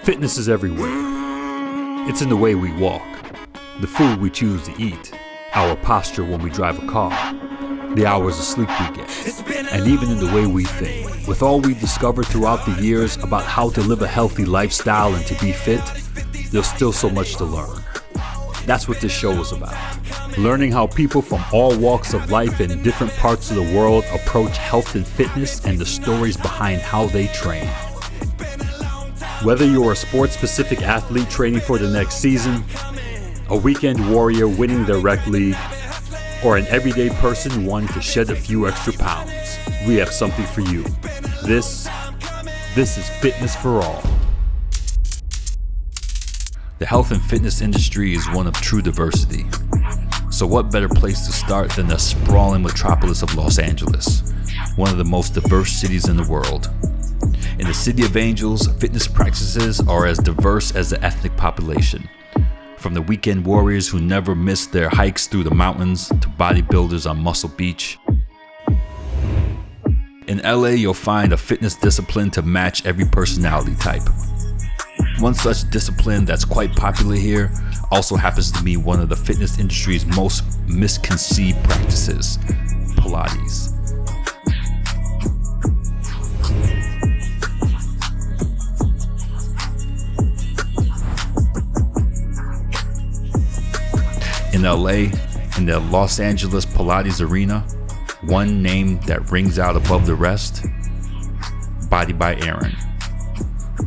Fitness is everywhere. It's in the way we walk, the food we choose to eat, our posture when we drive a car, the hours of sleep we get, and even in the way we think. With all we've discovered throughout the years about how to live a healthy lifestyle and to be fit, there's still so much to learn. That's what this show is about. Learning how people from all walks of life in different parts of the world approach health and fitness and the stories behind how they train. Whether you're a sports-specific athlete training for the next season, a weekend warrior winning their rec league, or an everyday person wanting to shed a few extra pounds, we have something for you. This is Fitness for All. The health and fitness industry is one of true diversity. So what better place to start than the sprawling metropolis of Los Angeles, one of the most diverse cities in the world. In the City of Angels, fitness practices are as diverse as the ethnic population. From the weekend warriors who never miss their hikes through the mountains to bodybuilders on Muscle Beach. In LA, you'll find a fitness discipline to match every personality type. One such discipline that's quite popular here also happens to be one of the fitness industry's most misconceived practices, Pilates. In LA, in the Los Angeles Pilates Arena, one name that rings out above the rest, Body by Aaron,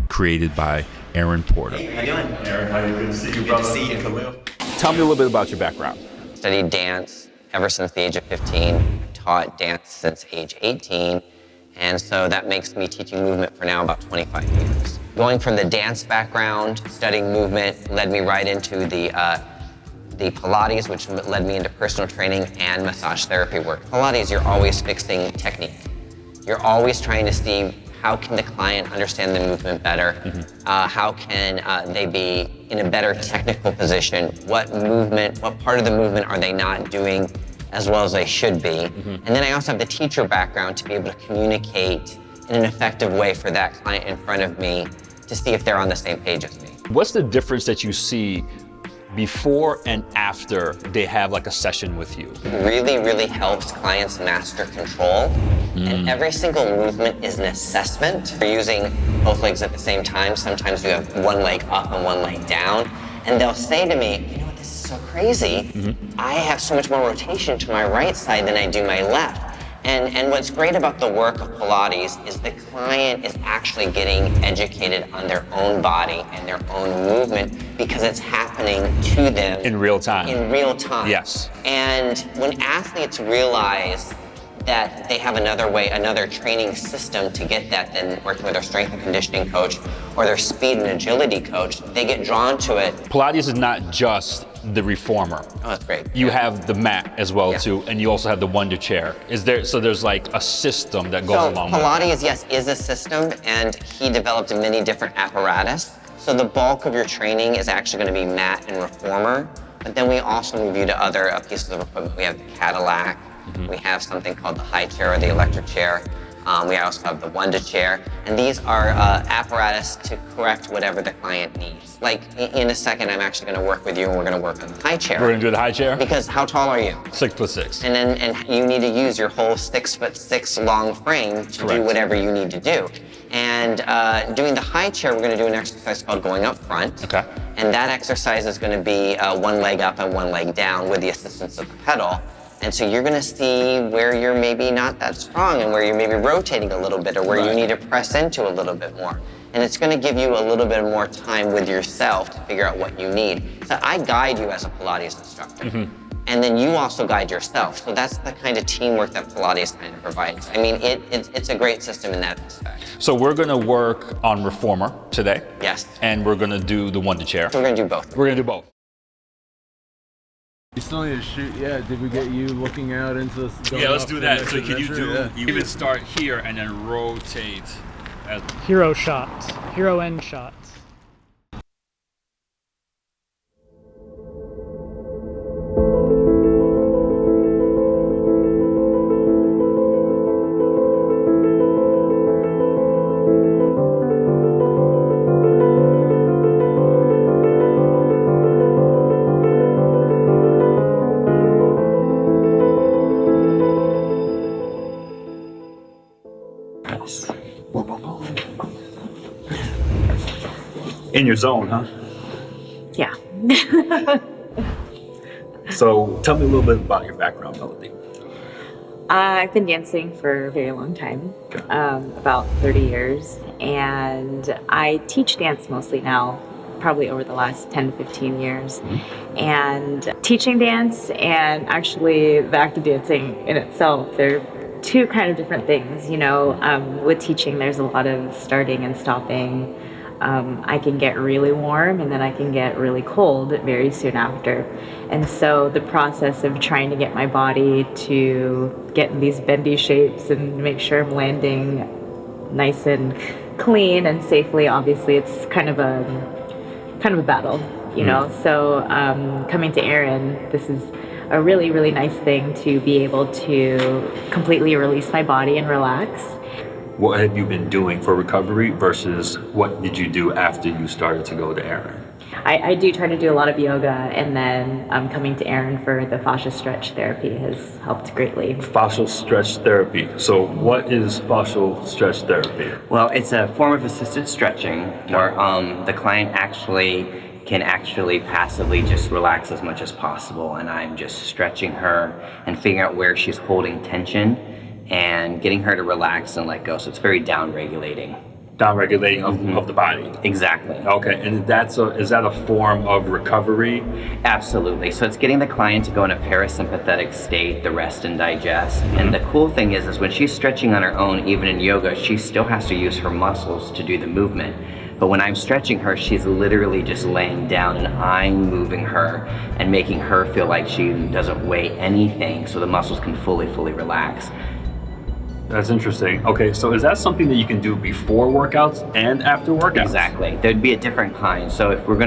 created by Aaron Porter. Hey, how you doing? Aaron, how you? Good to see you, Good brother. to see you. Khalil. Tell me a little bit about your background. Studied dance ever since the age of 15. Taught dance since age 18. And so that makes me teaching movement for now about 25 years. Going from the dance background, studying movement, led me right into the Pilates, which led me into personal training and massage therapy work. Pilates, you're always fixing technique. You're always trying to see how can the client understand the movement better? How can they be in a better technical position? What part of the movement are they not doing as well as they should be? And then I also have the teacher background to be able to communicate in an effective way for that client in front of me to see if they're on the same page as me. What's the difference that you see before and after they have like a session with you? Really, really helps clients master control. And every single movement is an assessment. You're using both legs at the same time. Sometimes you have one leg up and one leg down. And they'll say to me, you know what, this is so crazy. I have so much more rotation to my right side than I do my left. And what's great about the work of Pilates is the client is actually getting educated on their own body and their own movement because it's happening to them In real time. In real time. Yes. And when athletes realize that they have another training system to get that than working with their strength and conditioning coach or their speed and agility coach, they get drawn to it. Pilates is not just the reformer. Oh, that's great. You have the mat as well Yeah. too, and you also have the Wonder Chair. There's like a system that goes along with it. Pilates, yes, is a system, and he developed many different apparatus. So the bulk of your training is actually going to be mat and reformer, but then we also move you to other pieces of equipment. We have the Cadillac, we have something called the high chair or the electric chair. We also have the Wonder Chair, and these are apparatus to correct whatever the client needs. Like in a second, I'm actually going to work with you, and we're going to work on the high chair. We're gonna do the high chair? Because how tall are you? 6'6". And you need to use your whole 6'6" long frame to do Correct. whatever you need to do. And doing the high chair, we're going to do an exercise called going up front. Okay. And that exercise is going to be one leg up and one leg down with the assistance of the pedal. And so you're going to see where you're maybe not that strong and where you're maybe rotating a little bit or where you need to press into a little bit more. And it's going to give you a little bit more time with yourself to figure out what you need. So I guide you as a Pilates instructor. And then you also guide yourself. So that's the kind of teamwork that Pilates kind of provides. I mean, it's a great system in that respect. So we're gonna work on reformer today. Yes. And we're gonna do the Wonder Chair. So we're going to do both. We're gonna do both. You still need to shoot, yeah. Did we get you looking out into the... Yeah, let's do that. So can you even start here and then rotate as Hero shots. Hero end shots. Yes. In your zone, huh? Yeah. So tell me a little bit about your background, Melody. I've been dancing for a very long time, about 30 years, and I teach dance mostly now, probably over the last 10 to 15 years. And teaching dance and actually the act of dancing in itself, they're two kind of different things. With teaching, there's a lot of starting and stopping. I can get really warm and then I can get really cold very soon after. And so the process of trying to get my body to get in these bendy shapes and make sure I'm landing nice and clean and safely, obviously it's kind of a battle, So coming to Aaron, this is a really, really nice thing to be able to completely release my body and relax. What have you been doing for recovery versus what did you do after you started to go to Aaron? I do try to do a lot of yoga, and then coming to Aaron for the fascia stretch therapy has helped greatly. Fascial stretch therapy. So what is fascial stretch therapy? Well, it's a form of assisted stretching where the client can passively just relax as much as possible, and I'm just stretching her and figuring out where she's holding tension and getting her to relax and let go. So it's very down-regulating. Down-regulating of the body. Exactly. Okay, and is that a form of recovery? Absolutely. So it's getting the client to go in a parasympathetic state, the rest and digest. And the cool thing is when she's stretching on her own, even in yoga, she still has to use her muscles to do the movement. But when I'm stretching her, she's literally just laying down and I'm moving her and making her feel like she doesn't weigh anything so the muscles can fully relax. That's interesting. Okay, so is that something that you can do before workouts and after workouts? Exactly. There'd be a different kind. So if I'm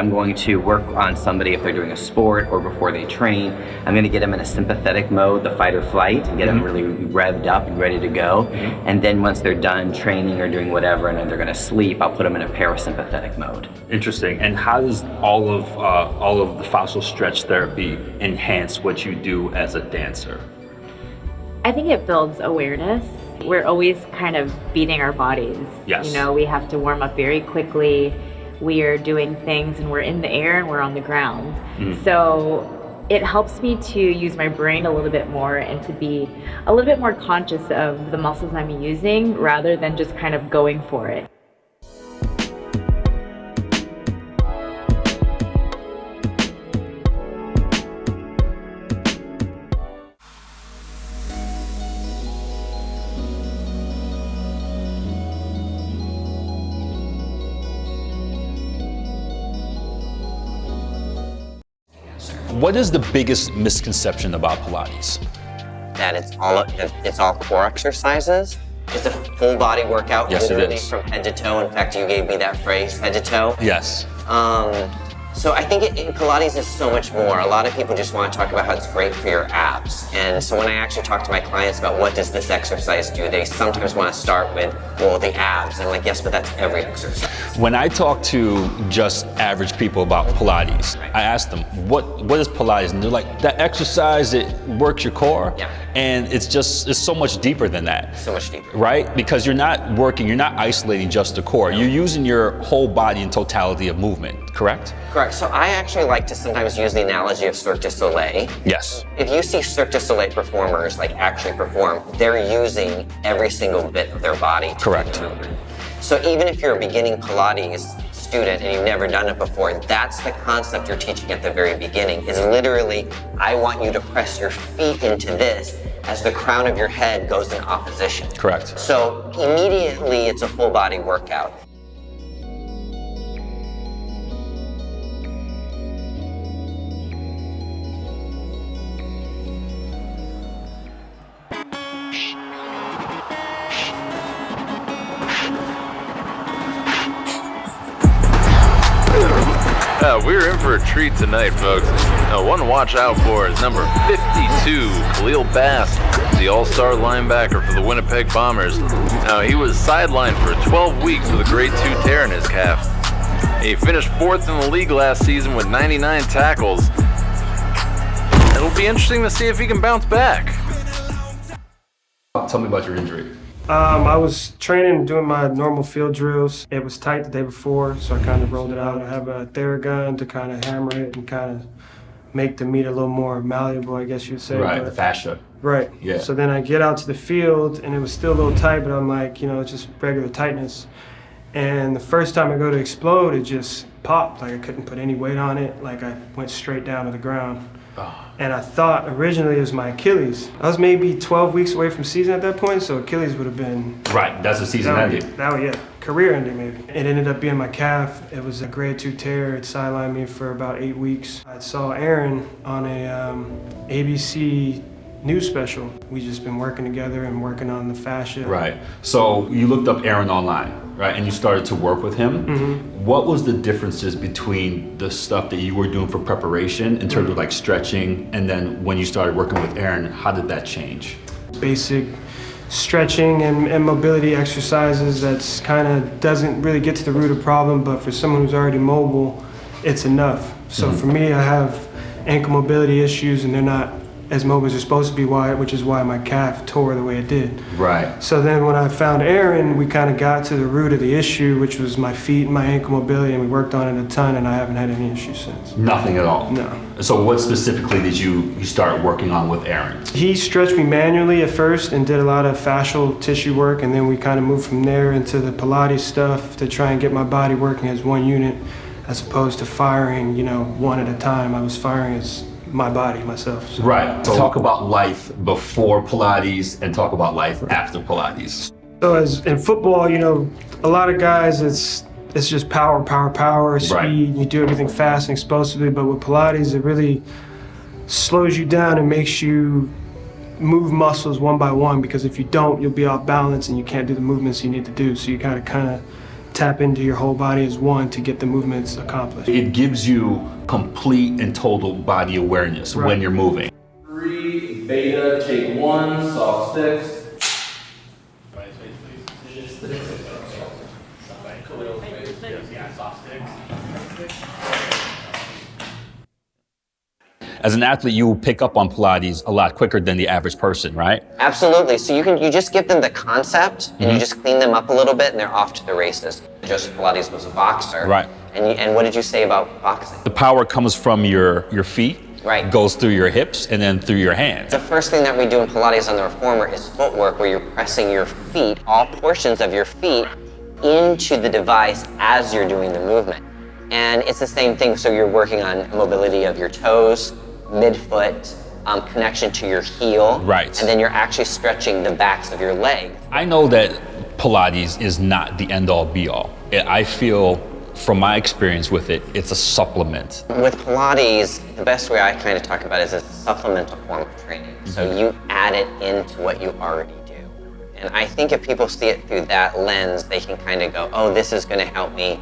going to work on somebody, if they're doing a sport or before they train, I'm going to get them in a sympathetic mode, the fight or flight, and get them really revved up and ready to go. And then once they're done training or doing whatever, and then they're going to sleep, I'll put them in a parasympathetic mode. Interesting. And how does all of the fascial stretch therapy enhance what you do as a dancer? I think it builds awareness. We're always kind of beating our bodies. Yes. We have to warm up very quickly. We are doing things and we're in the air and we're on the ground. So it helps me to use my brain a little bit more and to be a little bit more conscious of the muscles I'm using rather than just kind of going for it. What is the biggest misconception about Pilates? That it's all core exercises. It's a full body workout, Yes, literally it is. from head to toe. In fact, you gave me that phrase, head to toe. Yes. So I think Pilates is so much more. A lot of people just want to talk about how it's great for your abs. And so when I actually talk to my clients about what does this exercise do, they sometimes want to start with, well, the abs. And I'm like, yes, but that's every exercise. When I talk to just average people about Pilates, I ask them, what is Pilates? And they're like, that exercise, it works your core. Yeah. And it's so much deeper than that. So much deeper. Right? Because you're not isolating just the core. You're using your whole body in totality of movement, correct? Correct. So I actually like to sometimes use the analogy of Cirque du Soleil. Yes. If you see Cirque du Soleil performers actually perform, they're using every single bit of their body to Correct. do the movement. So even if you're a beginning Pilates student and you've never done it before, that's the concept you're teaching at the very beginning, is literally, I want you to press your feet into this as the crown of your head goes in opposition. Correct. So immediately it's a full body workout. We're in for a treat tonight, folks. Now, one to watch out for is number 52, Khalil Bass, the all-star linebacker for the Winnipeg Bombers. Now, he was sidelined for 12 weeks with a grade 2 tear in his calf. He finished 4th in the league last season with 99 tackles. It'll be interesting to see if he can bounce back. Tell me about your injury. I was training, doing my normal field drills. It was tight the day before, so I kind of rolled it out. I have a Theragun to kind of hammer it and kind of make the meat a little more malleable, I guess you'd say. Right, but, the fascia. Right. Yeah. So then I get out to the field, and it was still a little tight, but I'm like, it's just regular tightness. And the first time I go to explode, it just popped. Like I couldn't put any weight on it. Like I went straight down to the ground. And I thought originally it was my Achilles. I was maybe 12 weeks away from season at that point, so Achilles would have been... Right, that's the season ending. Yeah, career ending maybe. It ended up being my calf. It was a grade 2 tear. It sidelined me for about 8 weeks. I saw Aaron on a ABC news special. We just been working together and working on the fascia. Right, so you looked up Aaron online, right, and you started to work with him. Mm-hmm. What was the differences between the stuff that you were doing for preparation in terms of like stretching, and then when you started working with Aaron, how did that change? Basic stretching and mobility exercises that's kind of doesn't really get to the root of the problem, but for someone who's already mobile, it's enough. So for me, I have ankle mobility issues and they're not as mobile as they're supposed to be, which is why my calf tore the way it did. Right. So then when I found Aaron, we kind of got to the root of the issue, which was my feet and my ankle mobility, and we worked on it a ton, and I haven't had any issues since. Nothing at all? No. So what specifically did you start working on with Aaron? He stretched me manually at first and did a lot of fascial tissue work, and then we kind of moved from there into the Pilates stuff to try and get my body working as one unit as opposed to firing, one at a time. I was firing as my body, myself. So. Right. So talk about life before Pilates and talk about life after Pilates. So as in football, a lot of guys, it's just power, speed. Right. You do everything fast and explosively, but with Pilates, it really slows you down and makes you move muscles one by one, because if you don't, you'll be off balance and you can't do the movements you need to do. So you gotta kind of tap into your whole body as one to get the movements accomplished. It gives you complete and total body awareness when you're moving. 3, beta, take 1, soft sticks. As an athlete, you will pick up on Pilates a lot quicker than the average person, right? Absolutely. So you just give them the concept and you just clean them up a little bit and they're off to the races. Joseph Pilates was a boxer. Right. And what did you say about boxing? The power comes from your feet, Right. goes through your hips, and then through your hands. The first thing that we do in Pilates on the Reformer is footwork, where you're pressing your feet, all portions of your feet, into the device as you're doing the movement. And it's the same thing, so you're working on mobility of your toes, midfoot, connection to your heel. Right. And then you're actually stretching the backs of your legs. I know that Pilates is not the end-all be-all. I feel, from my experience with it, it's a supplement. With Pilates, the best way I kind of talk about it is it's a supplemental form of training. So you add it into what you already do. And I think if people see it through that lens, they can kind of go, oh, this is going to help me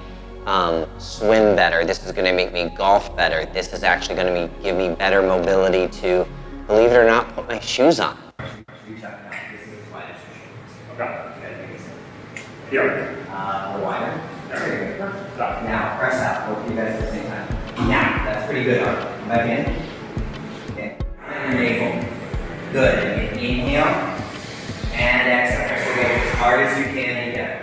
swim better. This is going to make me golf better. This is actually going to give me better mobility to, believe it or not, put my shoes on. Wider. Now, press out. Both of you guys at the same time. Now, that's pretty good. Come back in. Okay. And your navel. Good. And inhale. And exhale. Press your weight as hard as you can together.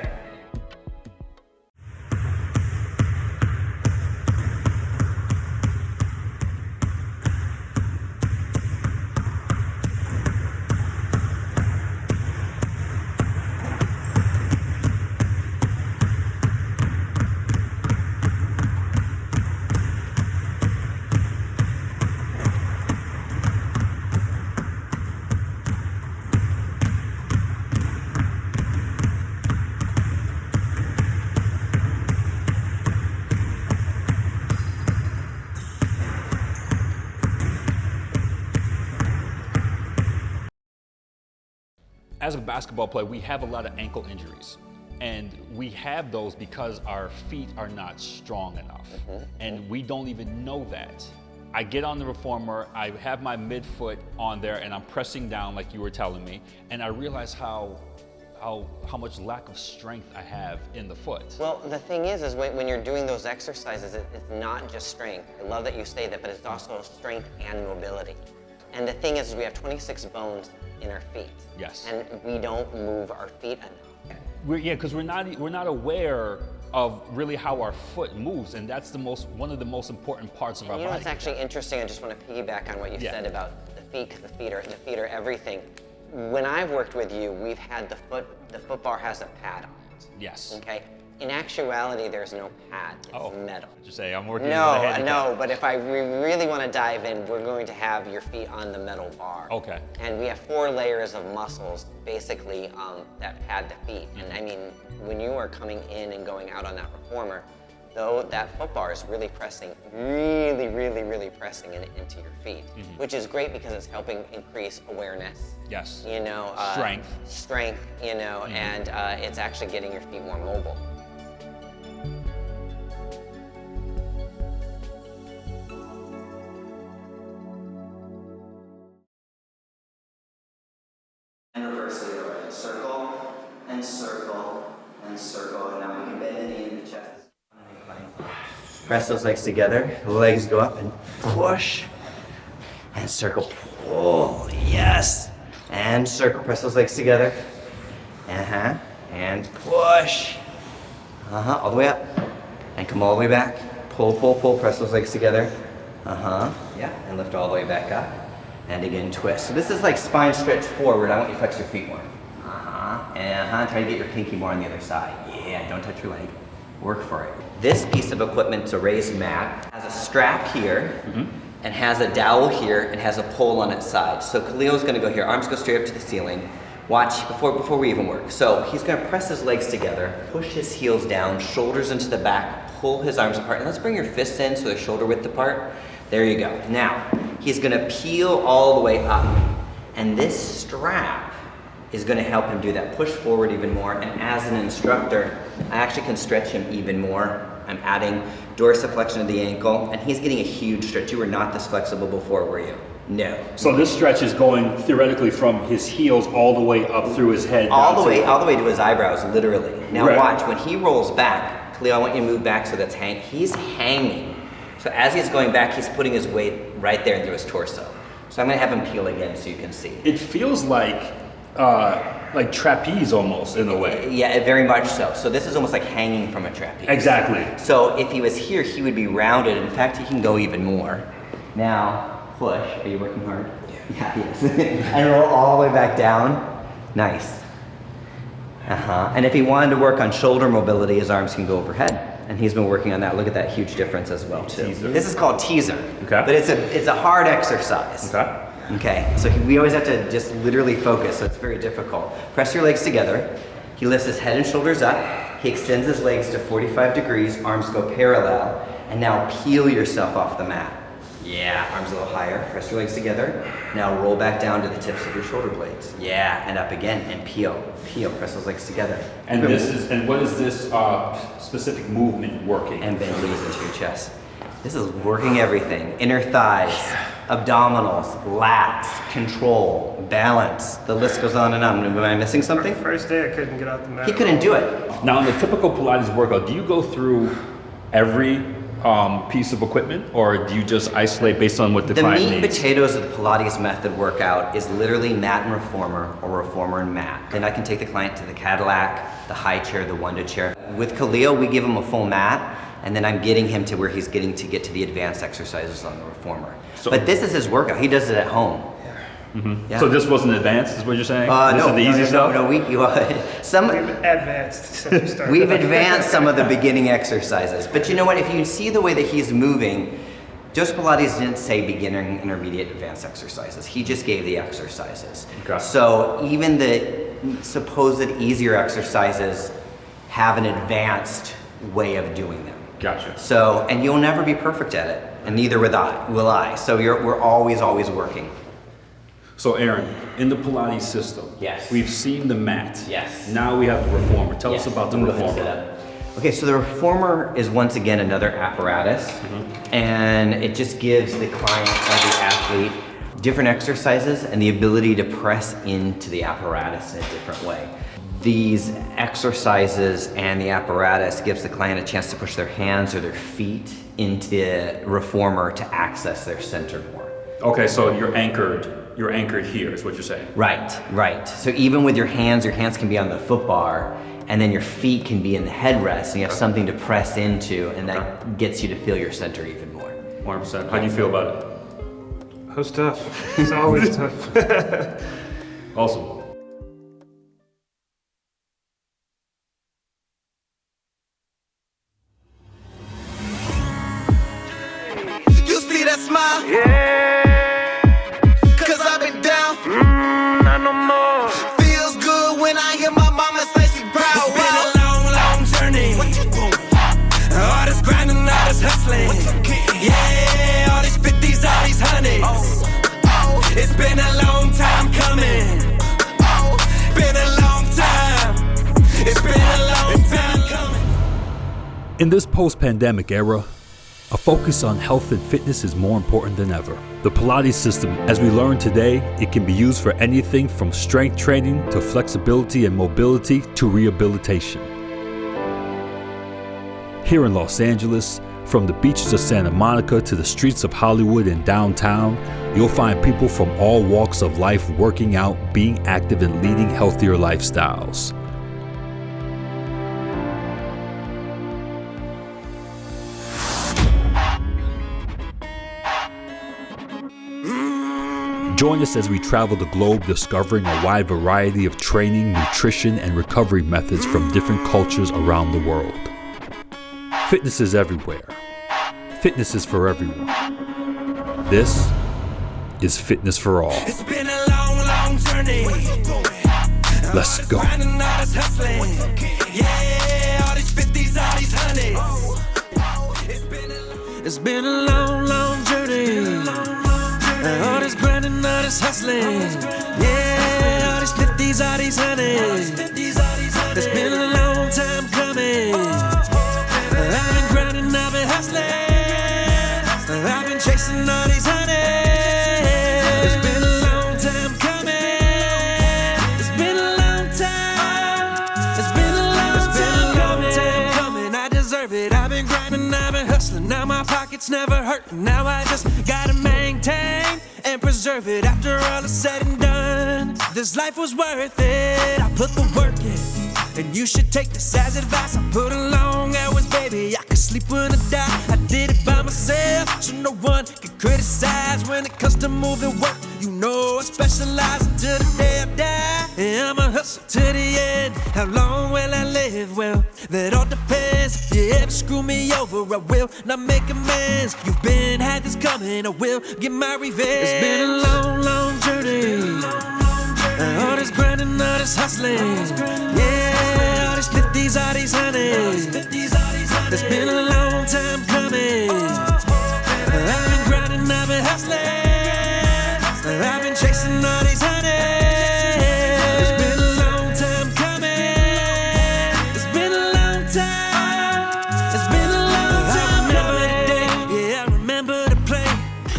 As a basketball player, we have a lot of ankle injuries. And we have those because our feet are not strong enough. And we don't even know that. I get on the Reformer, I have my midfoot on there and I'm pressing down like you were telling me, and I realize how much lack of strength I have in the foot. Well, the thing is when you're doing those exercises, it's not just strength. I love that you say that, but it's also strength and mobility. And the thing is, we have 26 bones in our feet. Yes. And we don't move our feet enough. Because we're not aware of really how our foot moves, and that's one of the most important parts of our You know body. what's actually interesting? I just want to piggyback on what you said about the feet, because the feet are everything. When I've worked with you, we've had the foot bar has a pad on it. Yes. Okay. In actuality, there's no pad. It's metal. Just say I'm working with a handicap. No, but if we really want to dive in, we're going to have your feet on the metal bar. Okay. And we have 4 layers of muscles, basically, that pad the feet. And I mean, when you are coming in and going out on that reformer, though that foot bar is really pressing, really pressing into your feet, which is great because it's helping increase awareness. Yes. You know, strength. You know, and it's actually getting your feet more mobile. And reverse the other way. Circle and circle and circle. And now we can bend the knee into the chest. Press those legs together. The legs go up and push. And circle, pull. Yes. And circle. Press those legs together. And push. All the way up. And come all the way back. Pull, pull, pull. Press those legs together. Yeah. And lift all the way back up. And again, twist. So this is like spine stretch forward. I want you to flex your feet more. Try to get your pinky more on the other side. Yeah, don't touch your leg. Work for it. This piece of equipment, it's a raised mat, has a strap here, and has a dowel here, and has a pole on its side. So Khalil's gonna go here, arms go straight up to the ceiling. Watch, before we even work. So he's gonna press his legs together, push his heels down, shoulders into the back, pull his arms apart, and let's bring your fists in so they're shoulder width apart. There you go. Now, he's gonna peel all the way up, and this strap is gonna help him do that. Push forward even more, and as an instructor, I actually can stretch him even more. I'm adding dorsiflexion of the ankle, and he's getting a huge stretch. You were not this flexible before, were you? No. So this stretch is going theoretically from his heels all the way up through his head. All the way to his eyebrows, literally. Now watch, when he rolls back, Khalil, I want you to move back so that's he's hanging. So as he's going back, he's putting his weight right there into his torso. So I'm gonna have him peel again so you can see. It feels like trapeze almost in a way. Yeah, very much so. So this is almost like hanging from a trapeze. Exactly. So if he was here, he would be rounded. In fact, he can go even more. Now, push. Are you working hard? Yeah, he is. And roll all the way back down. Nice. And if he wanted to work on shoulder mobility, his arms can go overhead. And he's been working on that. Look at that huge difference as well, too. Teaser. This is called teaser. Okay. But it's a hard exercise. Okay. Okay, so we always have to just literally focus, so it's very difficult. Press your legs together. He lifts his head and shoulders up. He extends his legs to 45 degrees, arms go parallel, and now peel yourself off the mat. Yeah, arms a little higher. Press your legs together. Now roll back down to the tips of your shoulder blades. Yeah, and up again, and peel. Press those legs together. And what is this specific movement working? And bend knees into your chest. This is working everything. Inner thighs, abdominals, lats, control, balance. The list goes on and on. Am I missing something? First day I couldn't get out the mat. He couldn't do it. Now, in the typical Pilates workout, do you go through every piece of equipment, or do you just isolate based on what the client needs? The meat and potatoes of the Pilates method workout is literally mat and reformer, or reformer and mat. Then I can take the client to the Cadillac, the high chair, the Wunda chair. With Khalil, we give him a full mat, and then I'm getting him to where he's getting to get to the advanced exercises on the reformer. But this is his workout. He does it at home. Yeah. So this wasn't advanced, is what you're saying? This No, is the easy stuff? No, We've advanced since we started. We've advanced some of the beginning exercises. But you know what? If you see the way that he's moving, Joseph Pilates didn't say beginner, intermediate, advanced exercises. He just gave the exercises. Okay. So even the supposed easier exercises have an advanced way of doing them. Gotcha. So, and you'll never be perfect at it, and neither will I. So we're always working. So Aaron, in the Pilates system, Yes. we've seen the mat. Yes. Now we have the reformer. Tell us about the reformer. Okay, so the reformer is once again another apparatus, and it just gives the client or the athlete different exercises and the ability to press into the apparatus in a different way. These exercises and the apparatus gives the client a chance to push their hands or their feet into the reformer to access their center more. Okay, so you're anchored here is what you're saying. Right. So even with your hands can be on the foot bar, and then your feet can be in the headrest, and you have something to press into, and that gets you to feel your center even more. 100%. How do you feel about it? That was tough. It's always tough. Awesome. You see that smile? Yeah. Cause I've been down. Not no more. Feels good when I hear my mama say she proud. It's been a long, long journey. All this grinding, all this hustling. Yeah, all these 50s, all these hundreds. It's been a long time coming. Been a long time. It's been a long time coming. In this post-pandemic era, a focus on health and fitness is more important than ever. The Pilates system, as we learn today, it can be used for anything from strength training to flexibility and mobility to rehabilitation. Here in Los Angeles, from the beaches of Santa Monica to the streets of Hollywood and downtown, you'll find people from all walks of life working out, being active, and leading healthier lifestyles. Join us as we travel the globe discovering a wide variety of training, nutrition, and recovery methods from different cultures around the world. Fitness is everywhere. Fitness is for everyone. This is Fitness for All. It's been a long, long journey. Let's go. Yeah, all these 50s, all these hundreds. It's been a long, long journey. All this grinding, all this hustling. Yeah, all these 50s, all these hundreds. It's been a long time coming. I've been grinding, I've been hustling. I've been chasing all these hundreds. It's been a long time coming. It's been a long time. It's been a long time coming. I deserve it. I've been grinding, I've been hustling. Now my pockets never hurt. Now I just gotta maintain and preserve it. After all is said and done, this life was worth it. I put the work in, and you should take this as advice. I put in long hours, baby. I could sleep when I die. I did it by myself, so no one can criticize. When it comes to moving work, you know I specialize until the day I die. Yeah, I'm a hustle to the end. How long will I live? Well, that all depends. If you ever screw me over, I will not make amends. You've been had this coming, I will get my revenge. It's been a long, long journey. All this grinding, all this hustling. Yeah, all these 50s, all these hundreds. It's been a long time coming. I've been grinding, I've been hustling. I've been chasing all these hundreds. It's been a long time coming. It's been a long time. It's been a long time. I remember the day, yeah, I remember the play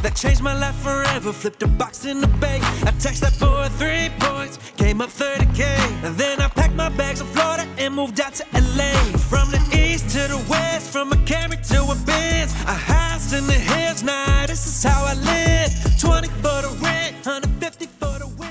that changed my life forever. Flipped a box in the bay. I taxed that boy 3 points, came up 30K. And then I packed my bags in Florida and moved out to LA. From the east to the west, from a Camry to a Benz, a house in the hills. Nah, this is how I live. 20 for the rent, 150 for the win.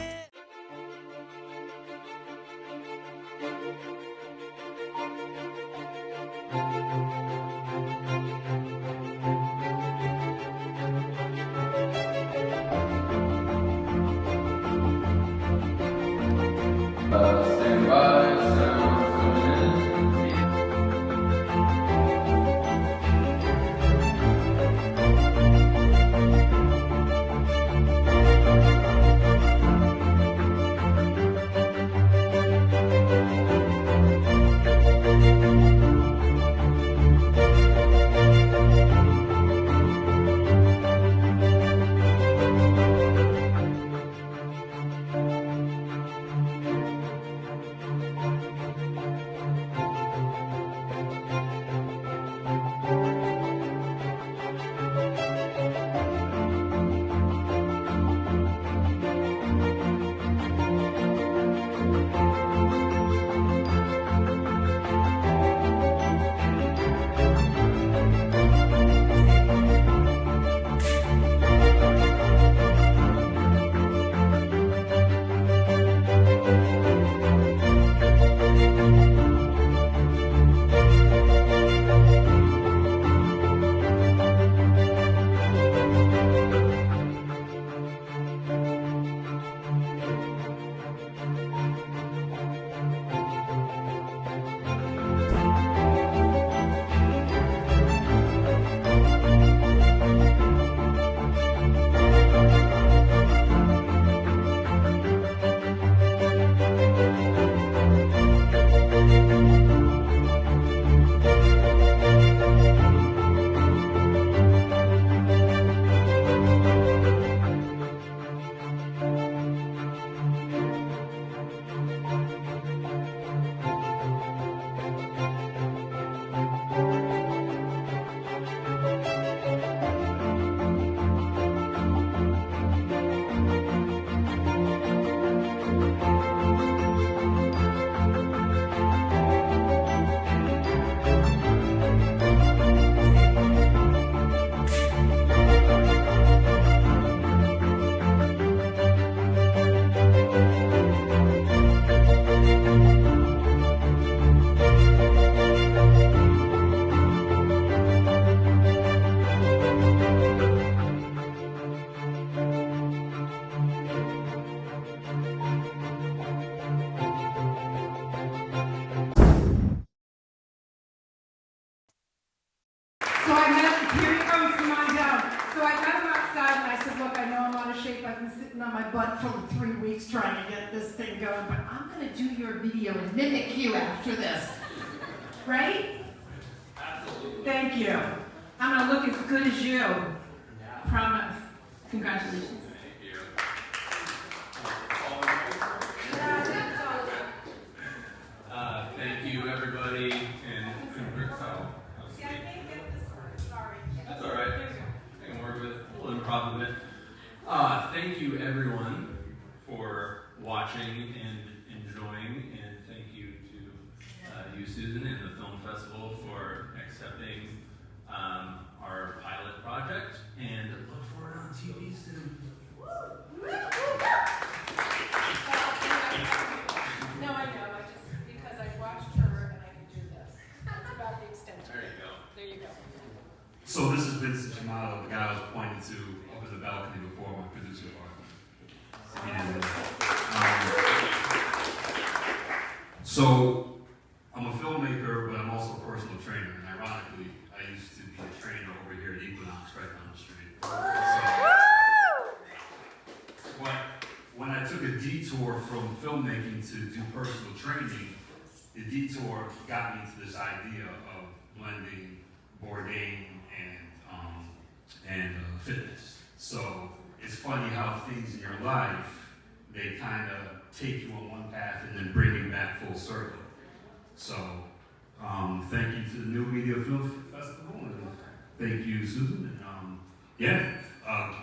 Stand by, sound coming in. get this thing going, but I'm gonna do your video and mimic you after this. Right? Absolutely. Thank you. I'm gonna look as good as you. Promise. Congratulations. Thank you. Thank you, everybody, and that's all right. I can work with it. We'll improv with it. Thank you, everyone, for watching and enjoying, and thank you to you, Susan, and the Film Festival for accepting our pilot project, and look for it on TV soon. No, I know. I just because I watched her and I can do this. That's about the extent. There you go. There you go. So this is Vincent Chimato, the guy I was pointing to up in the balcony before, my producer partner. And so I'm a filmmaker, but I'm also a personal trainer. And ironically, I used to be a trainer over here at Equinox, right down the street. But when I took a detour from filmmaking to do personal training, the detour got me to this idea of blending boarding and fitness. So it's funny how things in your life, they kind of take you on one path and then bring you back full circle. So thank you to the New Media Film Festival, and thank you, Susan. And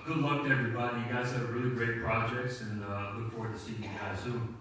good luck to everybody. You guys have really great projects, and look forward to seeing you guys soon.